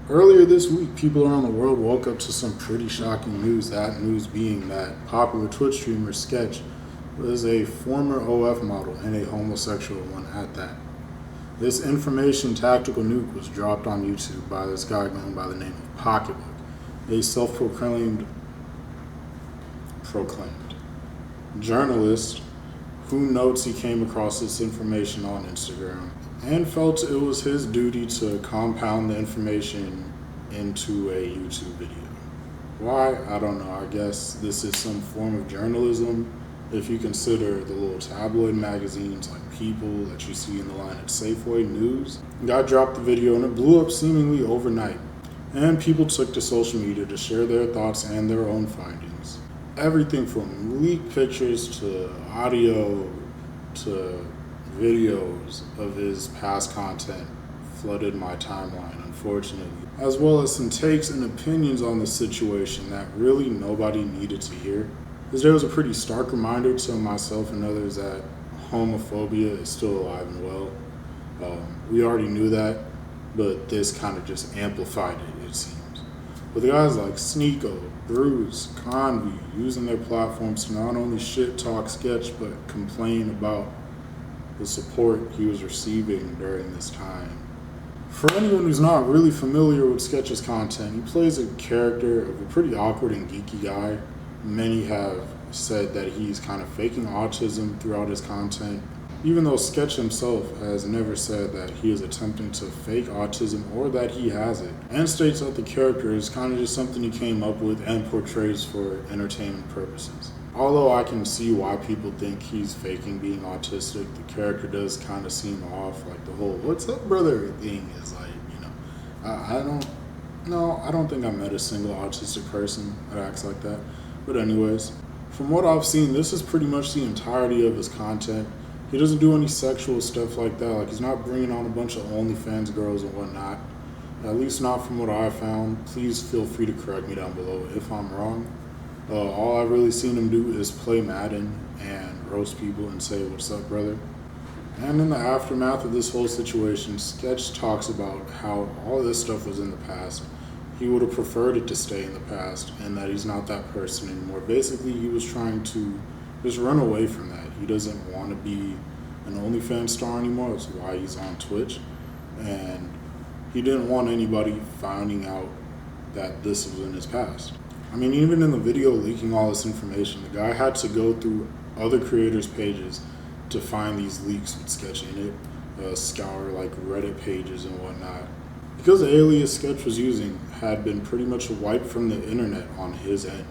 Earlier this week, people around the world woke up to some pretty shocking news. That news being that popular Twitch streamer Sketch was a former OF model and a homosexual one at that. This information tactical nuke was dropped on YouTube by this guy going by the name of Pocketbook, a self-proclaimed journalist who notes he came across this information on Instagram and felt it was his duty to compound the information into a YouTube video. Why? I don't know. I guess this is some form of journalism if you consider the little tabloid magazines like People that you see in the line at Safeway News. Guy dropped the video and it blew up seemingly overnight. And people took to social media to share their thoughts and their own findings. Everything from leaked pictures to audio to videos of his past content flooded my timeline, unfortunately, as well as some takes and opinions on the situation that really nobody needed to hear. This day was a pretty stark reminder to myself and others that homophobia is still alive and well. We already knew that, but this kind of just amplified it seems. With guys like Sneo, Bruce, Convy using their platforms to not only shit talk Sketch, but complain about the support he was receiving during this time. For anyone who's not really familiar with Sketch's content, he plays a character of a pretty awkward and geeky guy. Many have said that he's kind of faking autism throughout his content, even though Sketch himself has never said that he is attempting to fake autism or that he has it, and states that the character is kind of just something he came up with and portrays for entertainment purposes. Although I can see why people think he's faking being autistic, the character does kind of seem off. Like the whole "what's up, brother" thing is like, I don't think I met a single autistic person that acts like that. But anyways, from what I've seen, this is pretty much the entirety of his content. He doesn't do any sexual stuff like that. Like, he's not bringing on a bunch of OnlyFans girls and whatnot. At least not from what I found. Please feel free to correct me down below if I'm wrong. All I've really seen him do is play Madden and roast people and say, "What's up, brother?" And in the aftermath of this whole situation, Sketch talks about how all this stuff was in the past. He would have preferred it to stay in the past and that he's not that person anymore. Basically, he was trying to just run away from that. He doesn't want to be an OnlyFans star anymore. That's why he's on Twitch. And he didn't want anybody finding out that this was in his past. I mean, even in the video leaking all this information, the guy had to go through other creators' pages to find these leaks with Sketch in it, scour like Reddit pages and whatnot. Because the alias Sketch was using had been pretty much wiped from the internet on his end.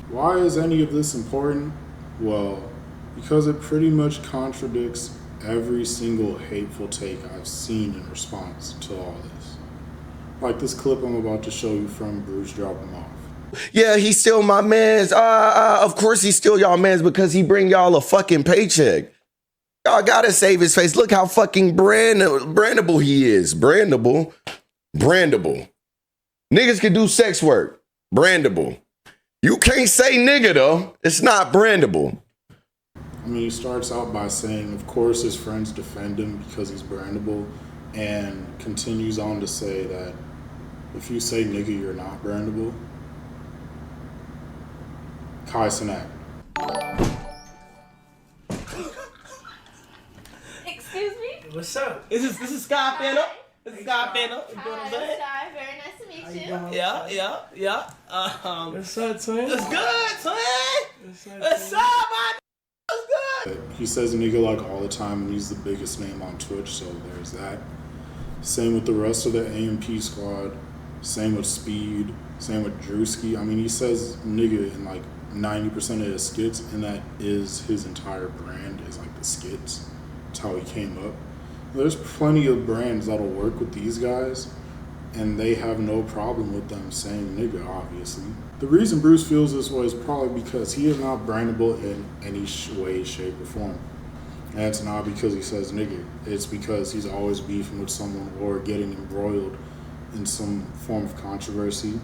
Why is any of this important? Well, because it pretty much contradicts every single hateful take I've seen in response to all this. Like this clip I'm about to show you from Bruce Drop Him Off. Yeah, he's still my mans. Of course he's still y'all mans because he bring y'all a fucking paycheck. Y'all gotta save his face. Look how fucking brandable he is. Brandable. Niggas can do sex work. Brandable. You can't say nigga though. It's not brandable. I mean, he starts out by saying, of course, his friends defend him because he's brandable, and continues on to say that if you say nigga, you're not brandable. Kai Sinak. Excuse me? What's up? This is Sky Fenner. This is Sky Fenner. You know what I'm saying? Hi, very nice to meet you. Yeah. What's up, twin? It's good, twin. What's up, my What's good? He says nigga like all the time, and he's the biggest name on Twitch, so there's that. Same with the rest of the AMP squad. Same with Speed. Same with Drewski. I mean, he says nigga in like 90% of his skits, and that is his entire brand, is like the skits. That's how he came up. There's plenty of brands that'll work with these guys, and they have no problem with them saying nigga, obviously. The reason Bruce feels this way is probably because he is not brandable in any way, shape, or form. And it's not because he says nigga. It's because he's always beefing with someone or getting embroiled in some form of controversy.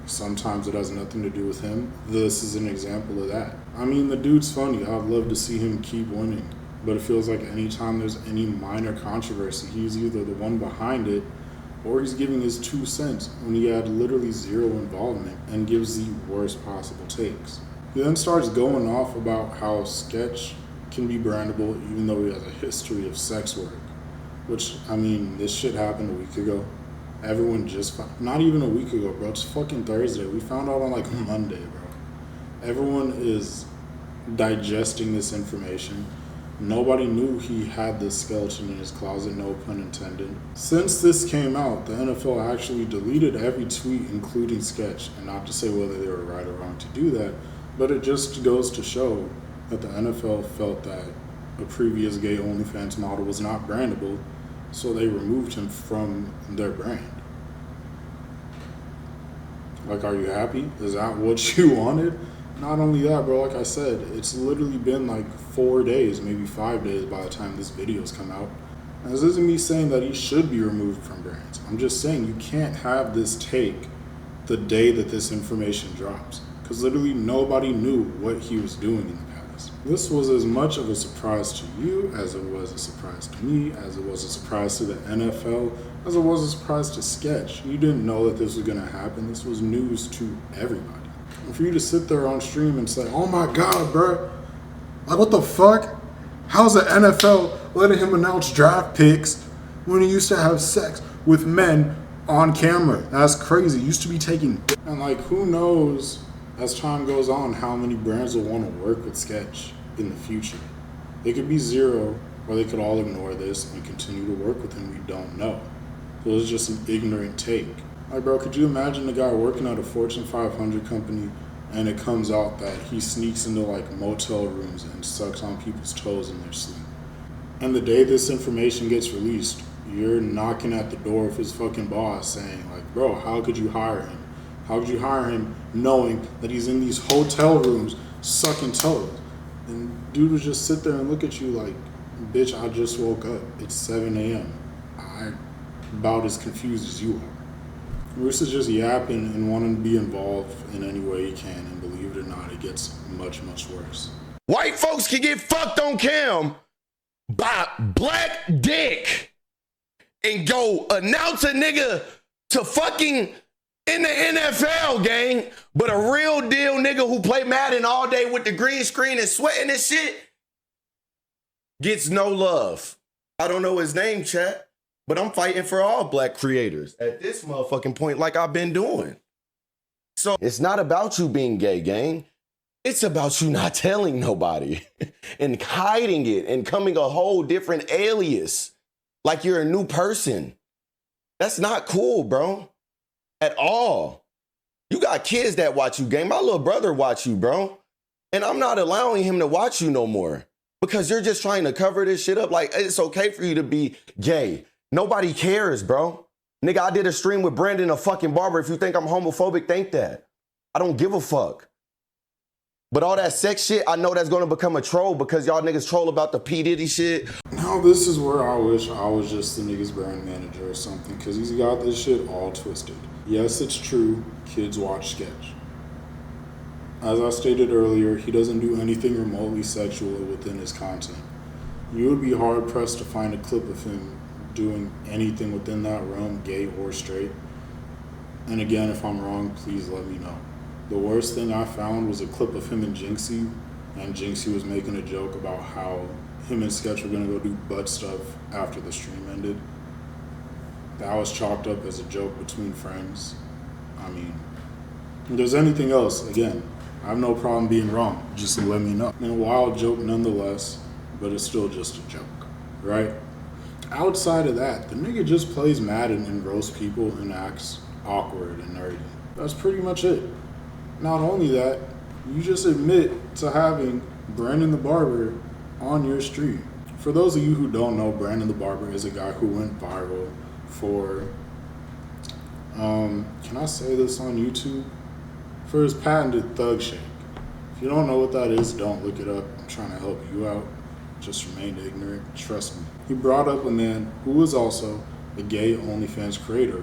Sometimes it has nothing to do with him. This is an example of that. I mean, the dude's funny. I'd love to see him keep winning. But it feels like anytime there's any minor controversy, he's either the one behind it or he's giving his 2 cents when he had literally zero involvement and gives the worst possible takes. He then starts going off about how Sketch can be brandable even though he has a history of sex work. Which, I mean, this shit happened a week ago. Everyone just, not even a week ago, bro. It's fucking Thursday. We found out on like Monday, bro. Everyone is digesting this information. Nobody knew he had this skeleton in his closet, no pun intended. Since this came out, the NFL actually deleted every tweet, including Sketch. And not to say whether they were right or wrong to do that, but it just goes to show that the NFL felt that a previous gay OnlyFans model was not brandable, so they removed him from their brand. Like, are you happy? Is that what you wanted? Not only that, bro, like I said, it's literally been like 4 days, maybe 5 days by the time this video's come out. And this isn't me saying that he should be removed from brands. I'm just saying you can't have this take the day that this information drops, because literally nobody knew what he was doing in the past. This was as much of a surprise to you as it was a surprise to me, as it was a surprise to the NFL, as it was a surprise to Sketch. You didn't know that this was going to happen. This was news to everybody. And for you to sit there on stream and say, oh my God, bro, like what the fuck? How's the NFL letting him announce draft picks when he used to have sex with men on camera? That's crazy. He used to be taking, and like, who knows as time goes on how many brands will want to work with Sketch in the future. They could be zero, or they could all ignore this and continue to work with him. We don't know. So it's just an ignorant take. Like, bro, could you imagine a guy working at a Fortune 500 company and it comes out that he sneaks into like motel rooms and sucks on people's toes in their sleep? And the day this information gets released, you're knocking at the door of his fucking boss saying like, bro, how could you hire him? How could you hire him knowing that he's in these hotel rooms sucking toes? And dude would just sit there and look at you like, bitch, I just woke up. It's 7 a.m. I'm about as confused as you are. Bruce is just yapping and wanting to be involved in any way he can, and believe it or not, it gets much, much worse. White folks can get fucked on cam by black dick and go announce a nigga to fucking in the NFL, gang, but a real deal nigga who play Madden all day with the green screen and sweating and shit gets no love. I don't know his name, chat. But I'm fighting for all black creators at this motherfucking point like I've been doing. So it's not about you being gay, gang. It's about you not telling nobody and hiding it and coming a whole different alias like you're a new person. That's not cool, bro. At all. You got kids that watch you, gang. My little brother watch you, bro. And I'm not allowing him to watch you no more because you're just trying to cover this shit up. Like, it's okay for you to be gay. Nobody cares, bro. Nigga, I did a stream with Brandon, a fucking barber. If you think I'm homophobic, think that. I don't give a fuck. But all that sex shit, I know that's gonna become a troll because y'all niggas troll about the P. Diddy shit. Now this is where I wish I was just the nigga's brand manager or something, because he's got this shit all twisted. Yes, it's true, kids watch Sketch. As I stated earlier, he doesn't do anything remotely sexual within his content. You would be hard pressed to find a clip of him doing anything within that realm, gay or straight. And again, if I'm wrong, please let me know. The worst thing I found was a clip of him and Jinxie, and Jinxie was making a joke about how him and Sketch were gonna go do butt stuff after the stream ended. That was chalked up as a joke between friends. I mean, if there's anything else, again, I have no problem being wrong. Just let me know. I mean, a wild joke nonetheless, but it's still just a joke, right? Outside of that, the nigga just plays Madden and roasts people and acts awkward and nerdy. That's pretty much it. Not only that, you just admit to having Brandon the Barber on your stream. For those of you who don't know, Brandon the Barber is a guy who went viral for, can I say this on YouTube? For his patented thug shake. If you don't know what that is, don't look it up. I'm trying to help you out. Just remain ignorant, trust me. He brought up a man who was also a gay OnlyFans creator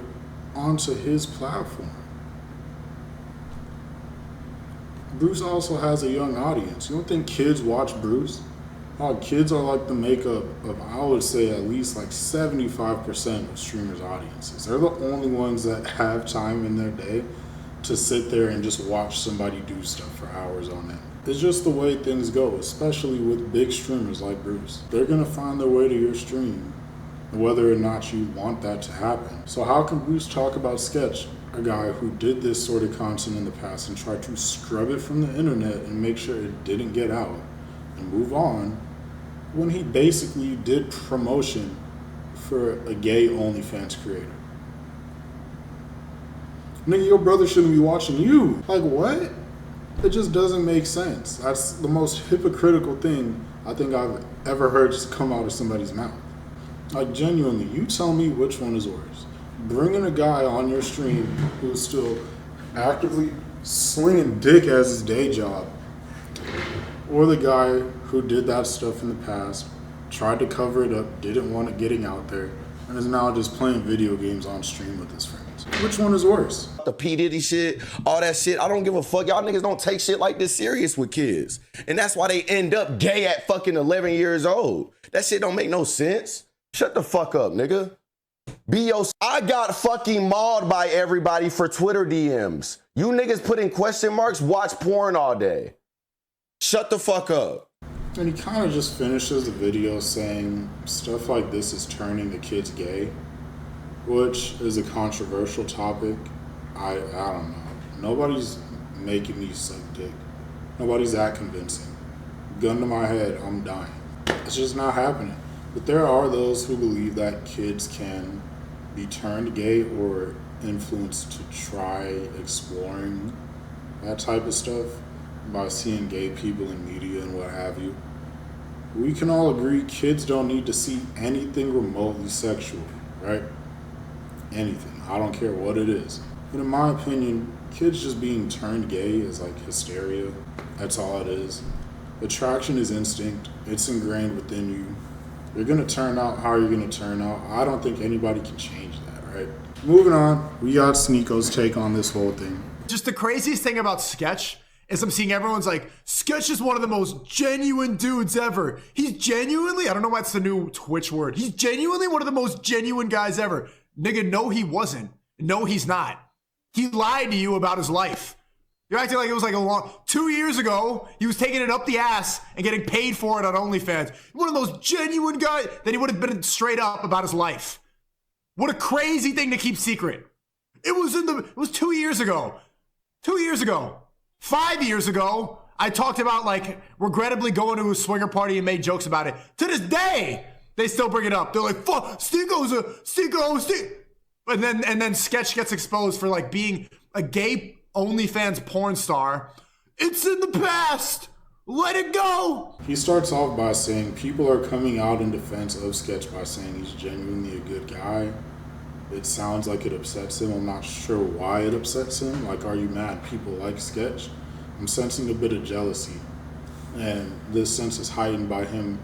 onto his platform. Bruce also has a young audience. You don't think kids watch Bruce? Kids are like the makeup of, I would say, at least like 75% of streamers' audiences. They're the only ones that have time in their day to sit there and just watch somebody do stuff for hours on end. It's just the way things go, especially with big streamers like Bruce. They're gonna find their way to your stream, whether or not you want that to happen. So how can Bruce talk about Sketch, a guy who did this sort of content in the past and tried to scrub it from the internet and make sure it didn't get out and move on, when he basically did promotion for a gay OnlyFans creator? Nigga, your brother shouldn't be watching you. Like, what? It just doesn't make sense. That's the most hypocritical thing I think I've ever heard just come out of somebody's mouth. Like, genuinely, you tell me which one is worse. Bringing a guy on your stream who's still actively slinging dick as his day job, or the guy who did that stuff in the past, tried to cover it up, didn't want it getting out there, and is now just playing video games on stream with his friends. Which one is worse? The P. Diddy shit, all that shit. I don't give a fuck. Y'all niggas don't take shit like this serious with kids. And that's why they end up gay at fucking 11 years old. That shit don't make no sense. Shut the fuck up, nigga. I got fucking mauled by everybody for Twitter DMs. You niggas put in question marks, watch porn all day. Shut the fuck up. And he kind of just finishes the video saying stuff like this is turning the kids gay, which is a controversial topic. I don't know. Nobody's making me suck dick. Nobody's that convincing. Gun to my head, I'm dying. It's just not happening. But there are those who believe that kids can be turned gay or influenced to try exploring that type of stuff by seeing gay people in media and what have you. We can all agree kids don't need to see anything remotely sexual, right? Anything. I don't care what it is. But in my opinion, kids just being turned gay is like hysteria. That's all it is. Attraction is instinct. It's ingrained within you. You're gonna turn out how you're gonna turn out. I don't think anybody can change that, right? Moving on, we got Sneeko's take on this whole thing. Just the craziest thing about Sketch is I'm seeing everyone's like, Sketch is one of the most genuine dudes ever. He's genuinely, I don't know why it's the new Twitch word. He's genuinely one of the most genuine guys ever. Nigga, no, he wasn't. No, he's not. He lied to you about his life. You're acting like it was like 2 years ago, he was taking it up the ass and getting paid for it on OnlyFans. One of those genuine guys, then he would have been straight up about his life. What a crazy thing to keep secret. It was 2 years ago. 2 years ago. 5 years ago, I talked about like regrettably going to a swinger party and made jokes about it. To this day, they still bring it up. They're like, fuck, Stinko. And then Sketch gets exposed for like being a gay OnlyFans porn star. It's in the past. Let it go. He starts off by saying people are coming out in defense of Sketch by saying he's genuinely a good guy. It sounds like it upsets him. I'm not sure why it upsets him. Like, are you mad people like Sketch? I'm sensing a bit of jealousy. And this sense is heightened by him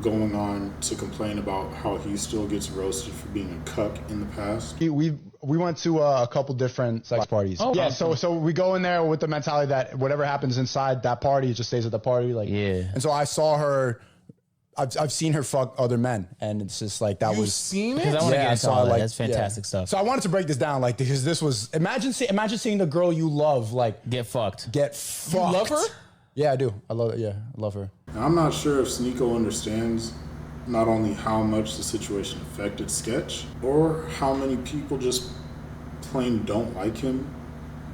going on to complain about how he still gets roasted for being a cuck in the past. We went to a couple different sex parties. Oh, yeah. Awesome. So we go in there with the mentality that whatever happens inside that party, it just stays at the party. Like, yeah. And so I saw her. I've seen her fuck other men, and it's just like that. You've seen it? I want to get into all that. Like, that's fantastic stuff. So I wanted to break this down, like, because this was imagine seeing the girl you love like get fucked. You love her? Yeah, I do. I love it. Yeah, I love her. Now, I'm not sure if Sneeko understands not only how much the situation affected Sketch, or how many people just plain don't like him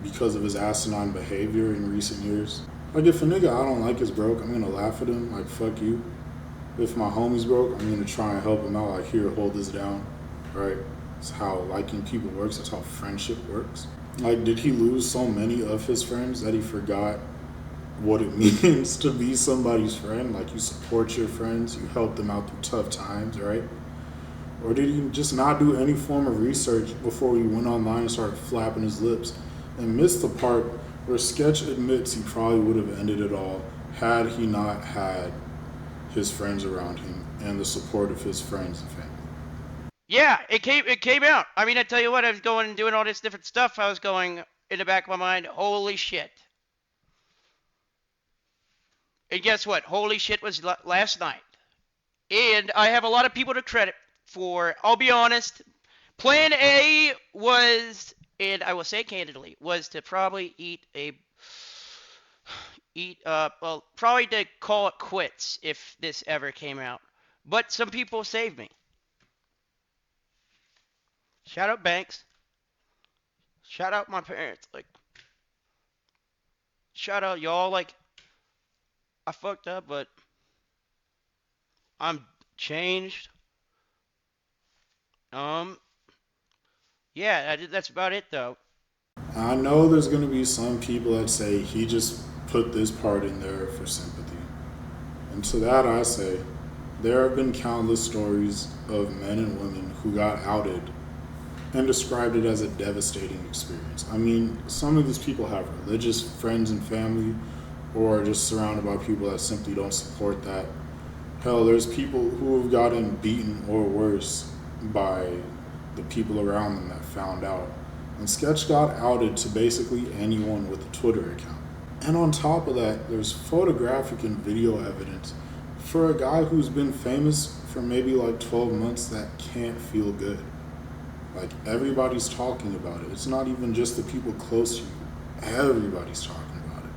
because of his asinine behavior in recent years. Like, if a nigga I don't like is broke, I'm gonna laugh at him, like, fuck you. If my homie's broke, I'm gonna try and help him out, like, here, hold this down, right? That's how liking people works, that's how friendship works. Like, did he lose so many of his friends that he forgot what it means to be somebody's friend? Like, you support your friends, you help them out through tough times, right? Or did he just not do any form of research before he went online and started flapping his lips and missed the part where Sketch admits he probably would have ended it all had he not had his friends around him and the support of his friends and family? Yeah, it came out. I mean, I tell you what, I was going and doing all this different stuff. I was going in the back of my mind, holy shit. And guess what? Holy shit was last night. And I have a lot of people to credit for. I'll be honest. Plan A was, and I will say candidly, was to probably probably to call it quits if this ever came out. But some people saved me. Shout out Banks. Shout out my parents. Like, shout out y'all. Like, I fucked up, but I'm changed. Yeah, that's about it though. I know there's going to be some people that say he just put this part in there for sympathy. And to that I say, there have been countless stories of men and women who got outed and described it as a devastating experience. I mean, some of these people have religious friends and family, or are just surrounded by people that simply don't support that. Hell, there's people who have gotten beaten or worse by the people around them that found out. And Sketch got outed to basically anyone with a Twitter account. And on top of that, there's photographic and video evidence for a guy who's been famous for maybe like 12 months that can't feel good. Like, everybody's talking about it. It's not even just the people close to you. Everybody's talking about it.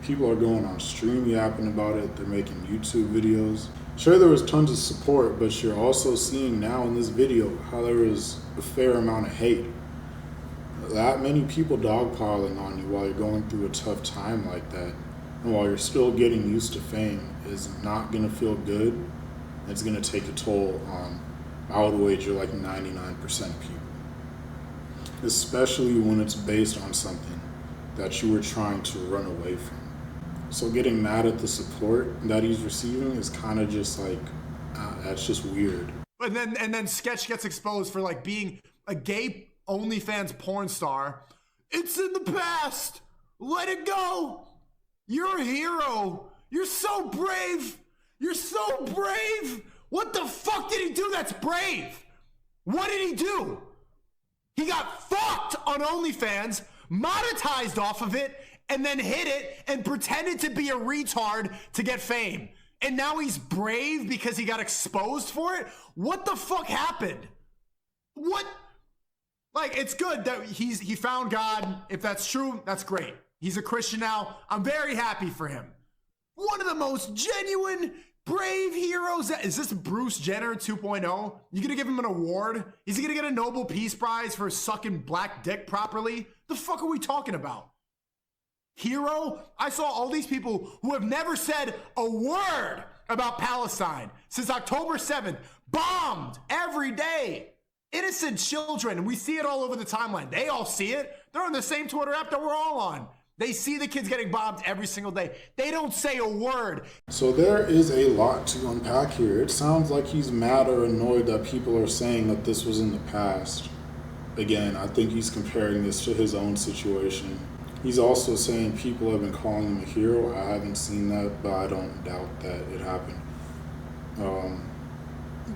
People are going on stream yapping about it. They're making YouTube videos. Sure, there was tons of support, but you're also seeing now in this video how there is a fair amount of hate. That many people dogpiling on you while you're going through a tough time like that, and while you're still getting used to fame, is not going to feel good. It's going to take a toll on, I would wager, like 99% of people. Especially when it's based on something that you were trying to run away from. So getting mad at the support that he's receiving is kind of just like, that's just weird. And then Sketch gets exposed for like being a gay OnlyFans porn star. It's in the past. Let it go. You're a hero. You're so brave. You're so brave. What the fuck did he do that's brave? What did he do? He got fucked on OnlyFans, monetized off of it, and then hid it and pretended to be a retard to get fame. And now he's brave because he got exposed for it? What the fuck happened? What? Like, it's good that he found God. If that's true, that's great. He's a Christian now. I'm very happy for him. One of the most genuine, brave heroes. Is this Bruce Jenner 2.0? You gonna give him an award? Is he gonna get a Nobel Peace Prize for sucking black dick properly? The fuck are we talking about? Hero? I saw all these people who have never said a word about Palestine since October 7th, bombed every day. Innocent children, and we see it all over the timeline. They all see it. They're on the same Twitter app that we're all on. They see the kids getting bombed every single day. They don't say a word. So there is a lot to unpack here. It sounds like he's mad or annoyed that people are saying that this was in the past. Again, I think he's comparing this to his own situation. He's also saying people have been calling him a hero. I haven't seen that, but I don't doubt that it happened.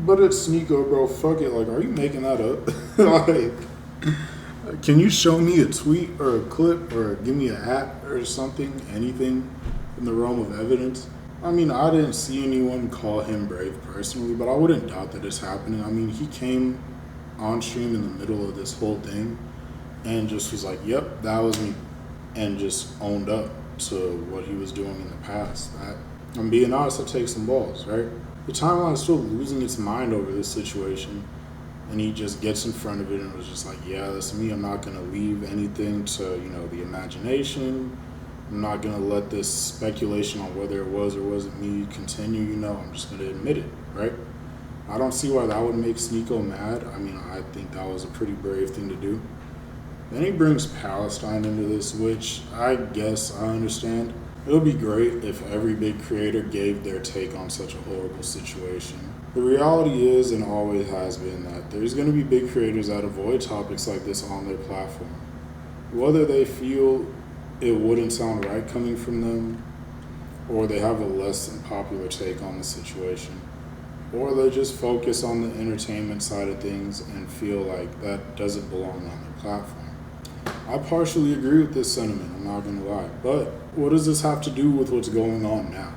But it's Sneo, bro. Fuck it. Like, are you making that up? Like, can you show me a tweet or a clip or give me an app or something, anything in the realm of evidence? I mean, I didn't see anyone call him brave personally, but I wouldn't doubt that it's happening. I mean, he came on stream in the middle of this whole thing and just was like, yep, that was me, and just owned up to what he was doing in the past. I'm being honest, it takes some balls, right? The timeline is still losing its mind over this situation, and he just gets in front of it and was just like, yeah, that's me. I'm not going to leave anything to, the imagination. I'm not going to let this speculation on whether it was or wasn't me continue. I'm just going to admit it, right? I don't see why that would make Sneo mad. I mean, I think that was a pretty brave thing to do. Then he brings Palestine into this, which I guess I understand. It would be great if every big creator gave their take on such a horrible situation. The reality is, and always has been, that there's going to be big creators that avoid topics like this on their platform. Whether they feel it wouldn't sound right coming from them, or they have a less than popular take on the situation, or they just focus on the entertainment side of things and feel like that doesn't belong on their platform. I partially agree with this sentiment, I'm not gonna lie, but what does this have to do with what's going on now?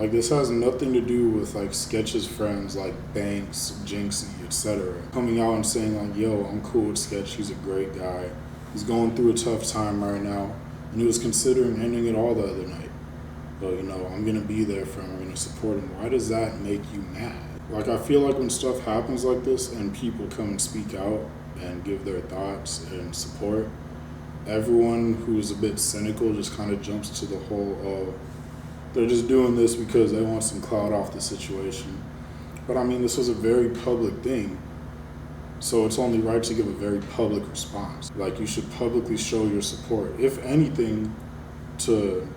Like, this has nothing to do with like Sketch's friends like Banks, Jinxie, etc. coming out and saying like, yo, I'm cool with Sketch, he's a great guy. He's going through a tough time right now. And he was considering ending it all the other night. But, you know, I'm gonna be there for him, I'm gonna support him. Why does that make you mad? Like, I feel like when stuff happens like this and people come and speak out and give their thoughts and support, everyone who's a bit cynical just kind of jumps to the whole, oh, they're just doing this because they want some clout off the situation. But I mean, this was a very public thing, so it's only right to give a very public response. Like, you should publicly show your support, if anything, to,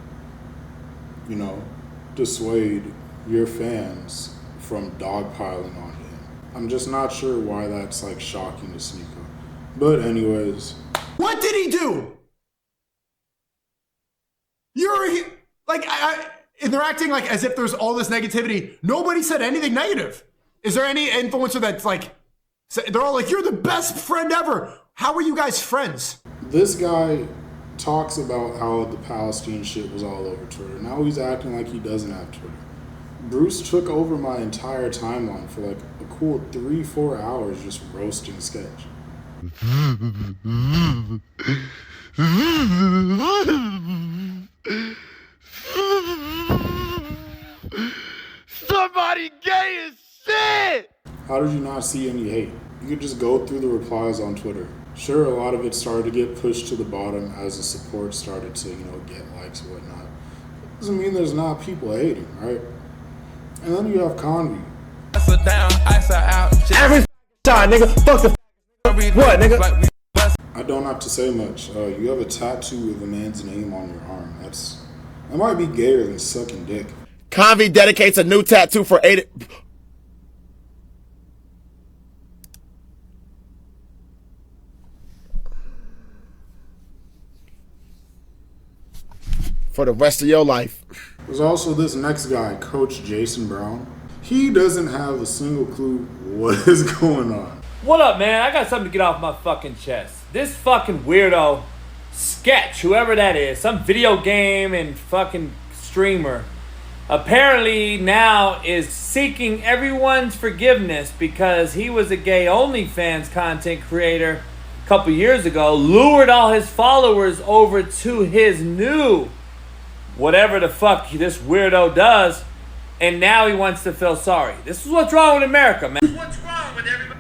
you know, dissuade your fans from dogpiling on him. I'm just not sure why that's like shocking to Sneo. But anyways. What did he do? And they're acting like as if there's all this negativity. Nobody said anything negative. Is there any influencer that's like, they're all like, you're the best friend ever. How are you guys friends? This guy talks about how the Palestine shit was all over Twitter. Now he's acting like he doesn't have Twitter. Bruce took over my entire timeline for like a cool 3-4 hours just roasting Sketch. Somebody gay as shit! How did you not see any hate? You could just go through the replies on Twitter. Sure, a lot of it started to get pushed to the bottom as the support started to, you know, get likes and whatnot. Doesn't mean there's not people hating, right? And then you have Convy. Every time, nigga. Fuck the what, nigga? I don't have to say much. You have a tattoo with a man's name on your arm. That might be gayer than sucking dick. Convy dedicates a new tattoo for for the rest of your life. There's also this next guy, Coach Jason Brown. He doesn't have a single clue what is going on. What up, man? I got something to get off my fucking chest. This fucking weirdo, Sketch, whoever that is, some video game and fucking streamer, apparently now is seeking everyone's forgiveness because he was a gay OnlyFans content creator a couple years ago, lured all his followers over to his new whatever the fuck this weirdo does, and now he wants to feel sorry. This is what's wrong with America, man. What's wrong with everybody?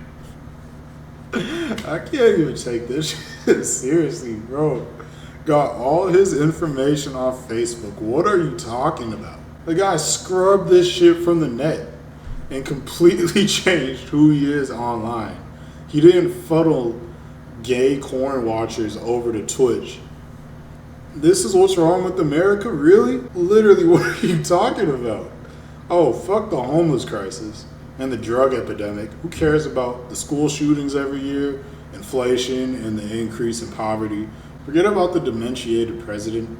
I can't even take this shit seriously, bro. Got all his information off Facebook. What are you talking about? The guy scrubbed this shit from the net and completely changed who he is online. He didn't funnel gay corn watchers over to Twitch. This is what's wrong with America? Really? Literally, what are you talking about? Oh, fuck the homeless crisis and the drug epidemic. Who cares about the school shootings every year, inflation, and the increase in poverty? Forget about the dementiated president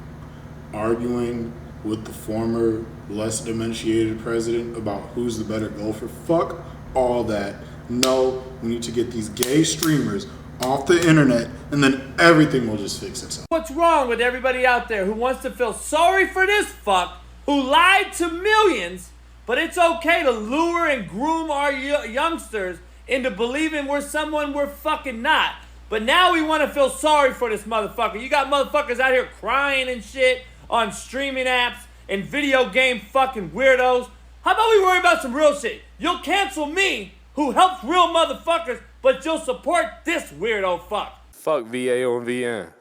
arguing with the former, less dementiated president about who's the better golfer. Fuck all that. No, we need to get these gay streamers off the internet, and then everything will just fix itself. What's wrong with everybody out there who wants to feel sorry for this fuck who lied to millions, but it's okay to lure and groom our youngsters into believing we're someone we're fucking not. But now we want to feel sorry for this motherfucker. You got motherfuckers out here crying and shit on streaming apps and video game fucking weirdos. How about we worry about some real shit? You'll cancel me, who helps real motherfuckers, but you'll support this weirdo fuck. Fuck VA on VN.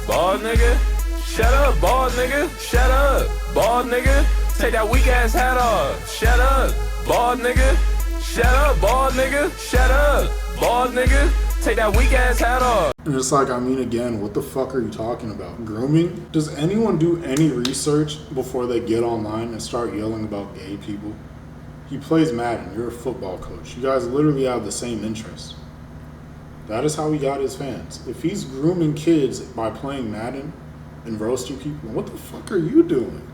Bald nigga. Shut up, bald nigga. Shut up, bald nigga. Take that weak ass hat off. Shut up, bald nigga. Shut up, bald nigga. Shut up, bald nigga. Take that weak ass hat off. And it's like, I mean, again, what the fuck are you talking about? Grooming? Does anyone do any research before they get online and start yelling about gay people? He plays Madden. You're a football coach. You guys literally have the same interests. That is how he got his fans. If he's grooming kids by playing Madden and roasting people, what the fuck are you doing?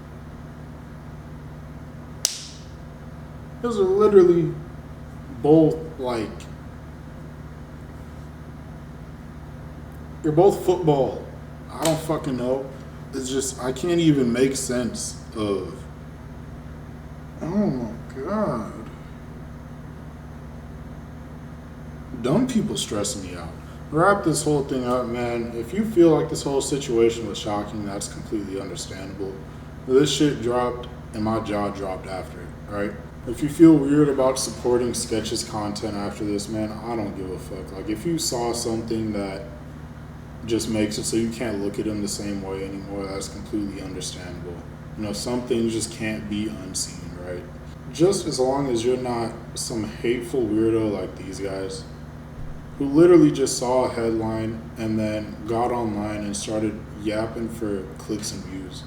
Those are literally both like, you're both football. I don't fucking know. It's just, I can't even make sense of Oh my God. Dumb people stressing me out. Wrap this whole thing up, man. If you feel like this whole situation was shocking, that's completely understandable. This shit dropped and my jaw dropped after it, right? If you feel weird about supporting Sketch's content after this, man, I don't give a fuck. Like, if you saw something that just makes it so you can't look at him the same way anymore, that's completely understandable. You know, some things just can't be unseen, right? Just as long as you're not some hateful weirdo like these guys, who literally just saw a headline and then got online and started yapping for clicks and views.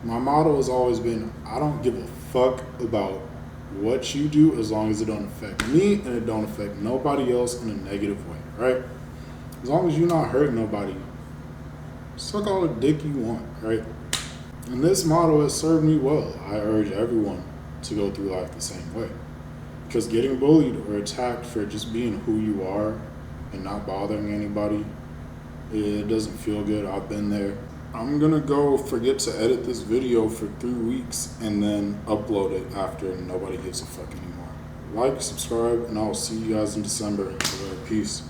My motto has always been, I don't give a fuck about what you do as long as it don't affect me and it don't affect nobody else in a negative way, right? As long as you're not hurting nobody, suck all the dick you want, right? And this motto has served me well. I urge everyone to go through life the same way. Because getting bullied or attacked for just being who you are and not bothering anybody, it doesn't feel good. I've been there. I'm gonna go forget to edit this video for 3 weeks and then upload it after nobody gives a fuck anymore. Like, subscribe, and I'll see you guys in December. Peace.